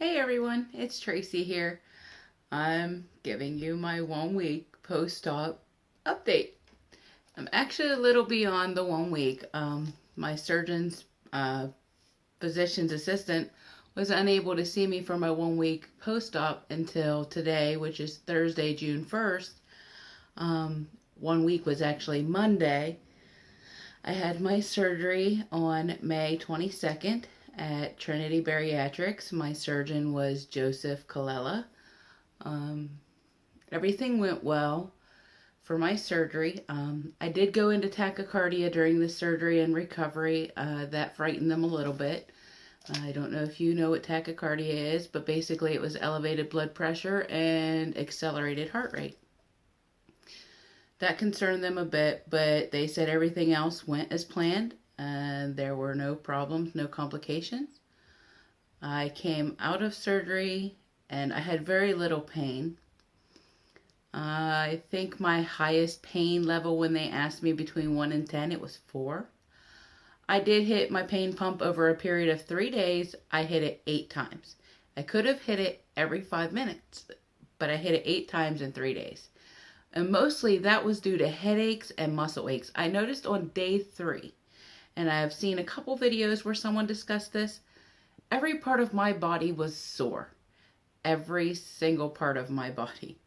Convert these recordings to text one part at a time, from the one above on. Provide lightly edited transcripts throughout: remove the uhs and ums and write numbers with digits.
Hey everyone, it's Tracy here. I'm giving you my 1 week post-op update. I'm actually a little beyond the 1 week. My surgeon's physician's assistant was unable to see me for my 1 week post-op until today, which is Thursday, June 1st. 1 week was actually Monday. I had my surgery on May 22nd at Trinity Bariatrics. My surgeon was Joseph Colella. Um, Everything went well for my surgery. I did go into tachycardia during the surgery and recovery. That frightened them a little bit. I don't know if you know what tachycardia is, but basically it was elevated blood pressure and accelerated heart rate. That concerned them a bit, but they said everything else went as planned and there were no problems, no complications. I came out of surgery and I had very little pain. I think my highest pain level when they asked me between 1 and 10, it was 4. I did hit my pain pump over a period of 3 days. I hit it 8 times. I could have hit it every 5 minutes, but I hit it 8 times in 3 days. And mostly that was due to headaches and muscle aches. I noticed on day 3, and I've seen a couple videos where someone discussed this, every part of my body was sore. Every single part of my body.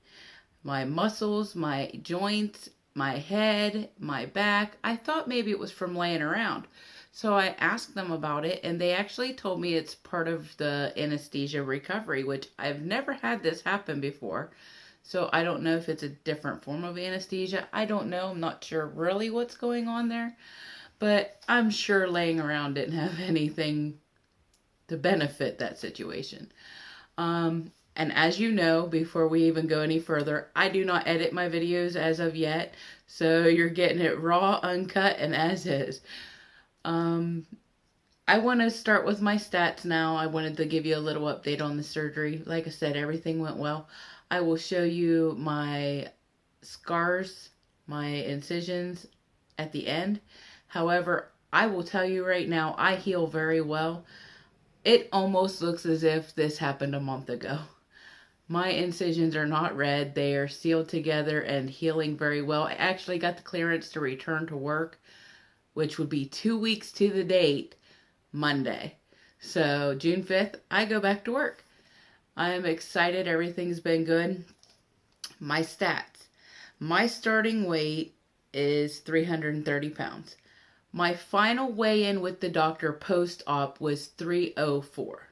My muscles, my joints, my head, my back. I thought maybe it was from laying around. So I asked them about it, and they actually told me it's part of the anesthesia recovery, which I've never had this happen before. So I don't know if it's a different form of anesthesia. I don't know. I'm not sure really what's going on there. But I'm sure laying around didn't have anything to benefit that situation. And as you know, before we even go any further, I do not edit my videos as of yet. So you're getting it raw, uncut, and as is. I want to start with my stats now. I wanted to give you a little update on the surgery. Like I said, everything went well. I will show you my scars, my incisions at the end. However, I will tell you right now, I heal very well. It almost looks as if this happened a month ago. My incisions are not red. They are sealed together and healing very well. I actually got the clearance to return to work, which would be 2 weeks to the date, Monday. So June 5th, I go back to work. I am excited. Everything's been good. My stats. My starting weight is 330 pounds. My final weigh-in with the doctor post-op was 304.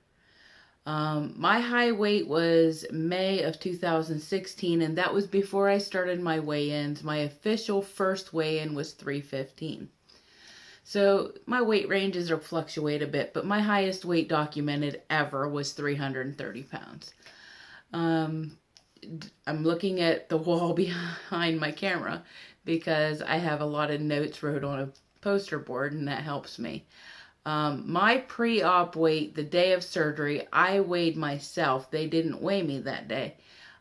My high weight was May of 2016, and that was before I started my weigh-ins. My official first weigh-in was 315. So my weight ranges will fluctuate a bit, but my highest weight documented ever was 330 pounds. I'm looking at the wall behind my camera because I have a lot of notes wrote on a poster board, and that helps me. My pre-op weight, the day of surgery, I weighed myself. They didn't weigh me that day.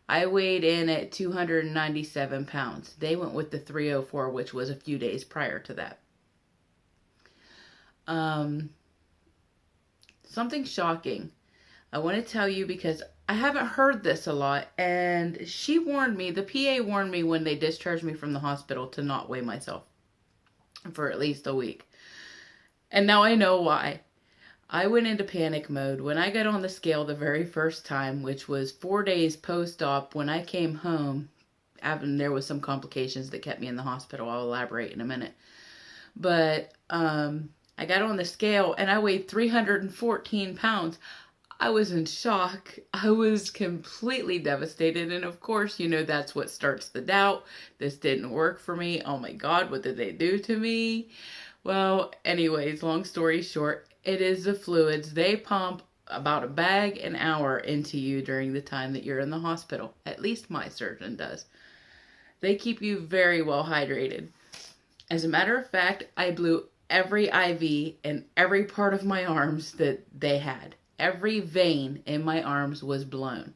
I weighed in at 297 pounds. They went with the 304, which was a few days prior to that. Something shocking. I want to tell you because I haven't heard this a lot, and she warned me, the PA warned me when they discharged me from the hospital to not weigh myself for at least a week. And now I know why. I went into panic mode when I got on the scale the very first time, which was 4 days post-op. When I came home, there was some complications that kept me in the hospital. I'll elaborate in a minute. But I got on the scale and I weighed 314 pounds. I was in shock. I was completely devastated. And of course, you know, that's what starts the doubt. This didn't work for me. Oh my God, what did they do to me? Well, anyways, long story short, it is the fluids. They pump about a bag an hour into you during the time that you're in the hospital. At least my surgeon does. They keep you very well hydrated. As a matter of fact, I blew every IV in every part of my arms that they had. Every vein in my arms was blown.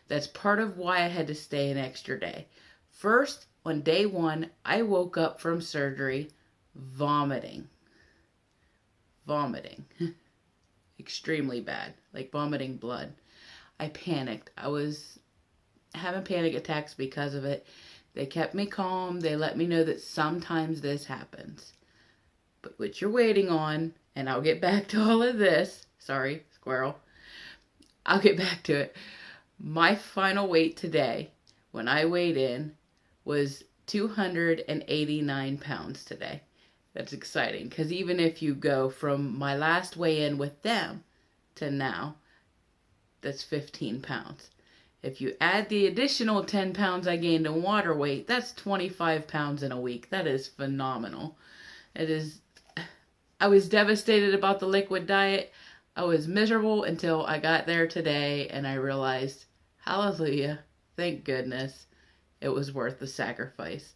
That's part of why I had to stay an extra day. First, on day 1, I woke up from surgery vomiting. Extremely bad, like vomiting blood. I panicked. I was having panic attacks because of it. They kept me calm. They let me know that sometimes this happens. But what you're waiting on, and I'll get back to all of this. Sorry, squirrel. I'll get back to it. My final weight today, when I weighed in, was 289 pounds today. That's exciting, because even if you go from my last weigh-in with them to now, that's 15 pounds. If you add the additional 10 pounds I gained in water weight, that's 25 pounds in a week. That is phenomenal. It is. I was devastated about the liquid diet. I was miserable until I got there today and I realized, hallelujah, thank goodness, it was worth the sacrifice.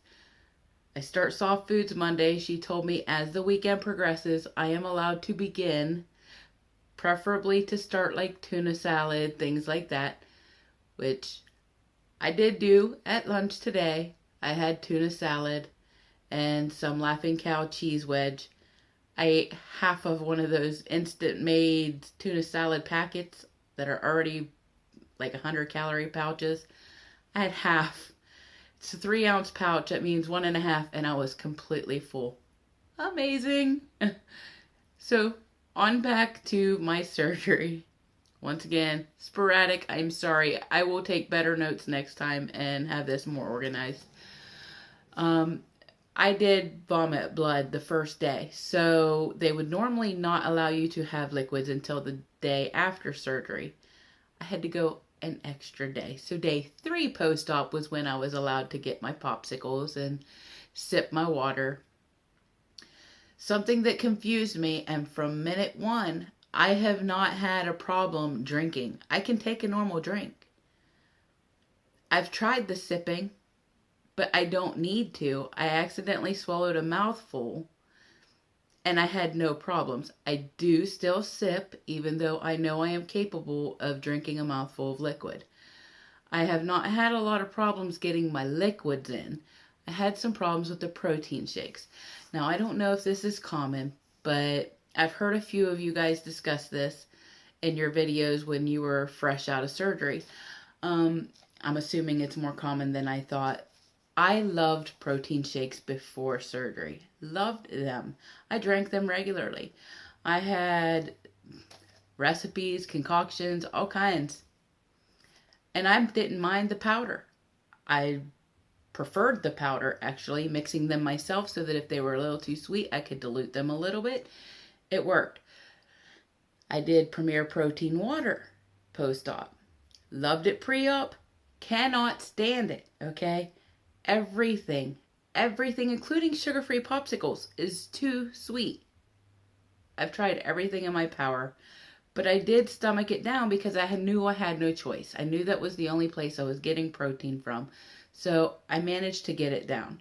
I start soft foods Monday. She told me as the weekend progresses, I am allowed to begin, preferably to start like tuna salad, things like that, which I did do at lunch today. I had tuna salad and some Laughing Cow cheese wedge. I ate half of one of those instant made tuna salad packets that are already like 100-calorie pouches. I had half. It's a 3-ounce pouch. That means 1.5, and I was completely full. Amazing. So on back to my surgery. Once again, sporadic. I'm sorry. I will take better notes next time and have this more organized. I did vomit blood the first day. So they would normally not allow you to have liquids until the day after surgery. I had to go an extra day. So day 3 post-op was when I was allowed to get my popsicles and sip my water. Something that confused me, and from minute 1, I have not had a problem drinking. I can take a normal drink. I've tried the sipping, but I don't need to. I accidentally swallowed a mouthful and I had no problems. I do still sip, even though I know I am capable of drinking a mouthful of liquid. I have not had a lot of problems getting my liquids in. I had some problems with the protein shakes. Now, I don't know if this is common, but I've heard a few of you guys discuss this in your videos when you were fresh out of surgery. I'm assuming it's more common than I thought. I loved protein shakes before surgery. Loved them. I drank them regularly. I had recipes, concoctions, all kinds. And I didn't mind the powder. I preferred the powder, actually, mixing them myself so that if they were a little too sweet, I could dilute them a little bit. It worked. I did Premier Protein water post-op. Loved it pre-op. Cannot stand it, okay? Everything, including sugar-free popsicles, is too sweet. I've tried everything in my power, but I did stomach it down because I knew I had no choice. I knew that was the only place I was getting protein from, so I managed to get it down.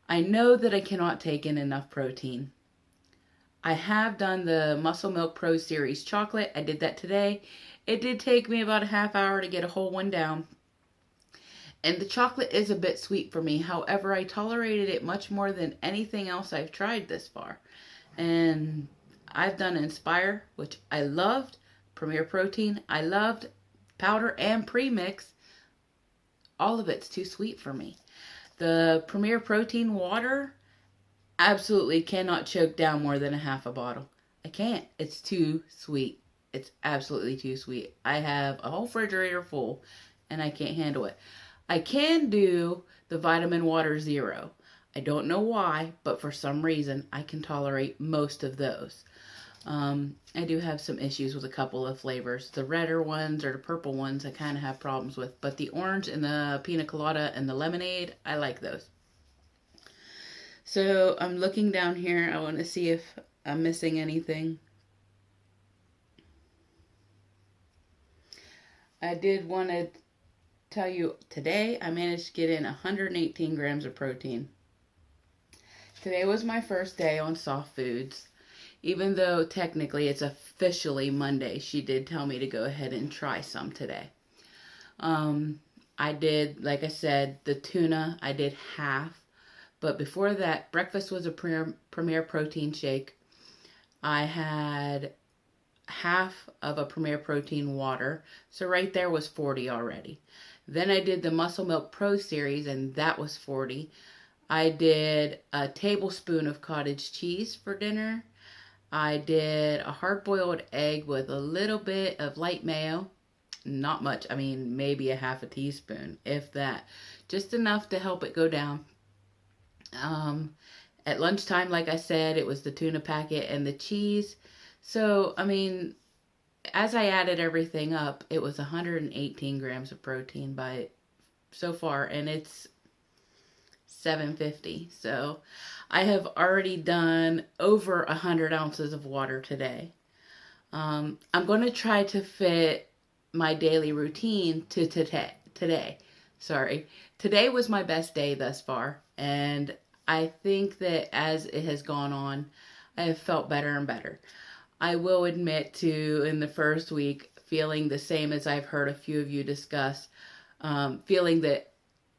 I know that I cannot take in enough protein. I have done the Muscle Milk Pro Series chocolate. I did that today. It did take me about a half hour to get a whole one down. And the chocolate is a bit sweet for me. However, I tolerated it much more than anything else I've tried this far. And I've done Inspire, which I loved. Premier Protein, I loved. Powder and premix. All of it's too sweet for me. The Premier Protein water, absolutely cannot choke down more than a half a bottle. I can't. It's too sweet. It's absolutely too sweet. I have a whole refrigerator full and I can't handle it. I can do the Vitamin Water Zero. I don't know why, but for some reason, I can tolerate most of those. I do have some issues with a couple of flavors. The redder ones or the purple ones I kind of have problems with, but the orange and the pina colada and the lemonade, I like those. So I'm looking down here. I want to see if I'm missing anything. I did want to tell you today I managed to get in 118 grams of protein. Today was my first day on soft foods. Even though technically it's officially Monday, she did tell me to go ahead and try some today. I did, like I said, the tuna, I did half. But before that, breakfast was a Premier Protein shake. I had half of a Premier Protein water. So right there was 40 already. Then I did the Muscle Milk Pro Series, and that was 40. I did a tablespoon of cottage cheese for dinner. I did a hard-boiled egg with a little bit of light mayo. Not much. I mean, maybe a half a teaspoon, if that. Just enough to help it go down. At lunchtime, like I said, it was the tuna packet and the cheese. So, I mean, as I added everything up, it was 118 grams of protein by so far, and it's 750. So I have already done over 100 ounces of water today. I'm going to try to fit my daily routine to today. Sorry. Today was my best day thus far, and I think that as it has gone on, I have felt better and better. I will admit to, in the first week, feeling the same as I've heard a few of you discuss, feeling that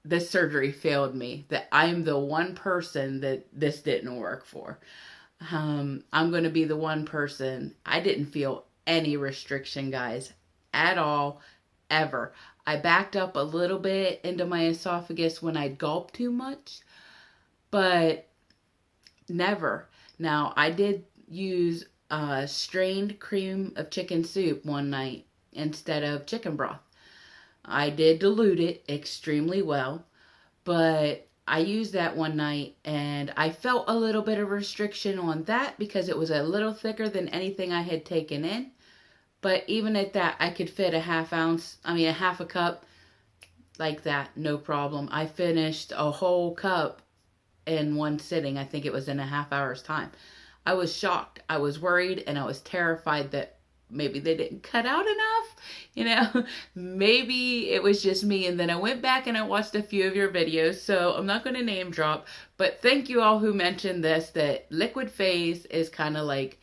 this surgery failed me, that I'm the one person that this didn't work for. I'm going to be the one person. I didn't feel any restriction, guys, at all, ever. I backed up a little bit into my esophagus when I gulped too much, but never. Now, I did use strained cream of chicken soup one night instead of chicken broth. I did dilute it extremely well, but I used that one night and I felt a little bit of restriction on that because it was a little thicker than anything I had taken in. But even at that, I could fit a half a cup like that, no problem. I finished a whole cup in one sitting. I think it was in a half hour's time. I was shocked. I was worried and I was terrified that maybe they didn't cut out enough. Maybe it was just me. And then I went back and I watched a few of your videos. So I'm not going to name drop, but thank you all who mentioned this, that liquid phase is kind of like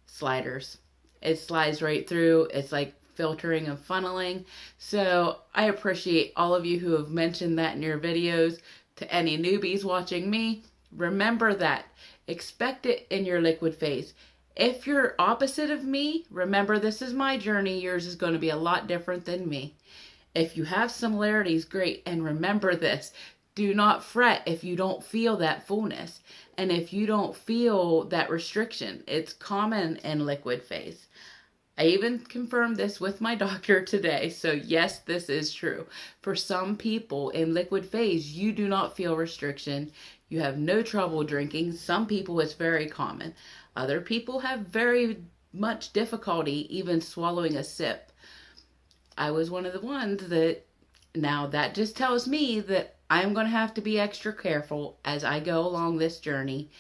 sliders. It slides right through. It's like filtering and funneling. So I appreciate all of you who have mentioned that in your videos. To any newbies watching me, remember that. Expect it in your liquid phase. If you're opposite of me, remember this is my journey. Yours is going to be a lot different than me. If you have similarities, great. And remember this. Do not fret if you don't feel that fullness. And if you don't feel that restriction, it's common in liquid phase. I even confirmed this with my doctor today. So yes, this is true. For some people in liquid phase, you do not feel restriction. You have no trouble drinking. Some people, it's very common. Other people have very much difficulty even swallowing a sip. I was one of the ones that, now that just tells me that I'm going to have to be extra careful as I go along this journey.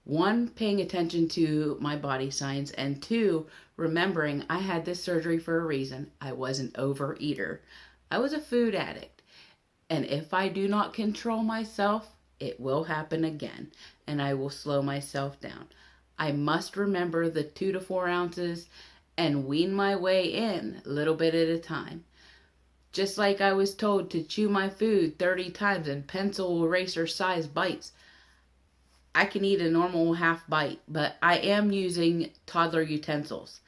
One, paying attention to my body signs, and two, remembering I had this surgery for a reason. I was an overeater. I was a food addict. And if I do not control myself, it will happen again, and I will slow myself down. I must remember the 2 to 4 ounces and wean my way in a little bit at a time. Just like I was told to chew my food 30 times in pencil eraser size bites. I can eat a normal half bite, but I am using toddler utensils.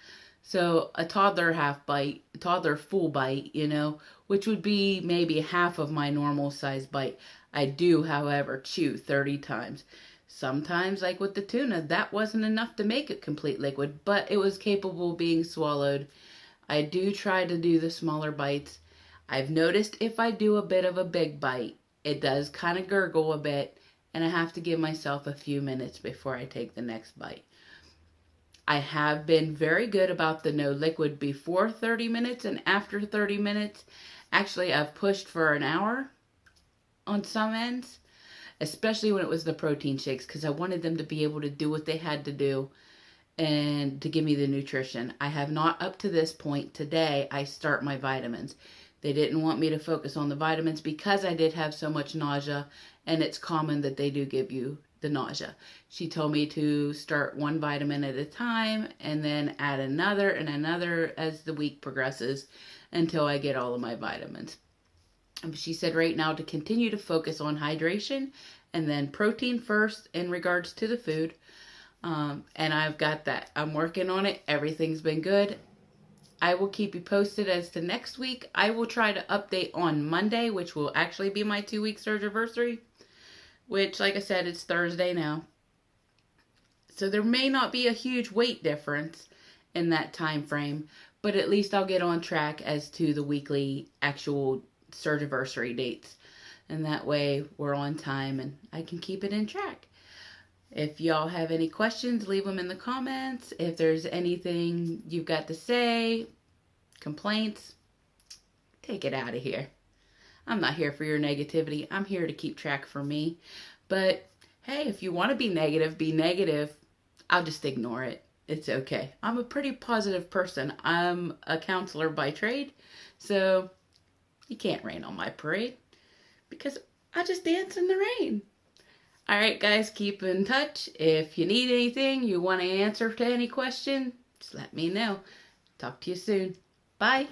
So a toddler half bite, toddler full bite, which would be maybe half of my normal size bite. I do, however, chew 30 times. Sometimes, like with the tuna, that wasn't enough to make it complete liquid, but it was capable of being swallowed. I do try to do the smaller bites. I've noticed if I do a bit of a big bite, it does kind of gurgle a bit, and I have to give myself a few minutes before I take the next bite. I have been very good about the no liquid before 30 minutes and after 30 minutes. Actually, I've pushed for an hour on some ends, especially when it was the protein shakes, because I wanted them to be able to do what they had to do and to give me the nutrition. I have not, up to this point today, I start my vitamins. They didn't want me to focus on the vitamins because I did have so much nausea, and it's common that they do give you the nausea. She told me to start one vitamin at a time and then add another and another as the week progresses until I get all of my vitamins. She said right now to continue to focus on hydration and then protein first in regards to the food. And I've got that. I'm working on it. Everything's been good. I will keep you posted as to next week. I will try to update on Monday, which will actually be my 2-week surgiversary, which, like I said, it's Thursday now. So there may not be a huge weight difference in that time frame, but at least I'll get on track as to the weekly actual surgiversary dates. And that way we're on time and I can keep it in track. If y'all have any questions, leave them in the comments. If there's anything you've got to say, complaints, take it out of here. I'm not here for your negativity. I'm here to keep track for me. But hey, if you want to be negative, be negative. I'll just ignore it. It's okay. I'm a pretty positive person. I'm a counselor by trade, so you can't rain on my parade because I just dance in the rain. All right, guys, keep in touch. If you need anything, you want an answer to any question, just let me know. Talk to you soon. Bye.